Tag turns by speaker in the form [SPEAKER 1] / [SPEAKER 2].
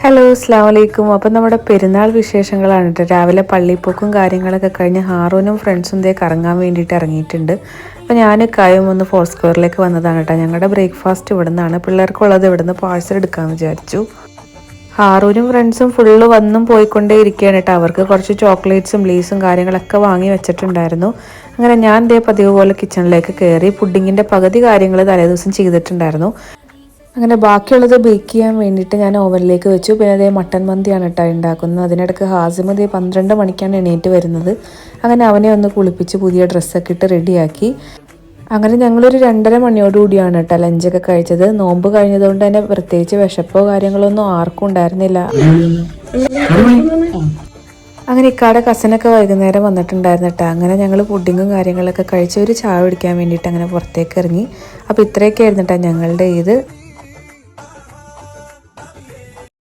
[SPEAKER 1] Hello അസ്സലാമു അലൈക്കും. അപ്പം നമ്മുടെ പെരുന്നാൾ വിശേഷങ്ങളാണ് കേട്ടോ. രാവിലെ പള്ളിപ്പോക്കും കാര്യങ്ങളൊക്കെ കഴിഞ്ഞ് ഹാറൂനും ഫ്രണ്ട്സും ദേ കറങ്ങാൻ വേണ്ടിയിട്ട് ഇറങ്ങിയിട്ടുണ്ട്. അപ്പോൾ ഞാൻ കായും ഒന്ന് ഫോർ സ്ക്വയറിലേക്ക് വന്നതാണ് കേട്ടോ. ഞങ്ങളുടെ ബ്രേക്ക്ഫാസ്റ്റ് ഇവിടെ നിന്നാണ്, പിള്ളേർക്കുള്ളത് ഇവിടെ നിന്ന് പാഴ്സൽ എടുക്കാമെന്ന് വിചാരിച്ചു. ഹാറൂനും ഫ്രണ്ട്സും ഫുള്ള് വന്നും പോയിക്കൊണ്ടേ ഇരിക്കുകയാണ് കേട്ടോ. അവർക്ക് കുറച്ച് ചോക്ലേറ്റ്സും ലീസും കാര്യങ്ങളൊക്കെ വാങ്ങി വെച്ചിട്ടുണ്ടായിരുന്നു. അങ്ങനെ ഞാൻ ദേ പതിവ് പോലെ കിച്ചണിലേക്ക് കയറി. പുഡിങ്ങിൻ്റെ പകുതി കാര്യങ്ങൾ തലേദിവസം ചെയ്തിട്ടുണ്ടായിരുന്നു. അങ്ങനെ ബാക്കിയുള്ളത് ബേക്ക് ചെയ്യാൻ വേണ്ടിയിട്ട് ഞാൻ ഓവനിലേക്ക് വെച്ചു. പിന്നെ അതേ മട്ടൻ മന്തിയാണ് കേട്ടോ ഉണ്ടാക്കുന്നത്. അതിനിടയ്ക്ക് ഹാസിം 12 മണിക്കാണ് എണീറ്റ് വരുന്നത്. അങ്ങനെ അവനെ ഒന്ന് കുളിപ്പിച്ച് പുതിയ ഡ്രസ്സൊക്കെ ഇട്ട് റെഡിയാക്കി. അങ്ങനെ ഞങ്ങളൊരു 2:30 മണിയോടുകൂടിയാണ് കേട്ടോ ലഞ്ചൊക്കെ കഴിച്ചത്. നോമ്പ് കഴിഞ്ഞതുകൊണ്ട് തന്നെ പ്രത്യേകിച്ച് വിശപ്പോ കാര്യങ്ങളൊന്നും ആർക്കും ഉണ്ടായിരുന്നില്ല. അങ്ങനെ ഇക്കാടെ കസിനൊക്കെ വൈകുന്നേരം വന്നിട്ടുണ്ടായിരുന്നു കേട്ടോ. അങ്ങനെ ഞങ്ങൾ പുഡിങ്ങും കാര്യങ്ങളൊക്കെ കഴിച്ച് ഒരു ചായ കുടിക്കാൻ വേണ്ടിയിട്ട് അങ്ങനെ പുറത്തേക്ക് ഇറങ്ങി. അപ്പോൾ ഇത്രയൊക്കെ ആയിരുന്നു കേട്ടോ ഞങ്ങളുടെ ഇത്.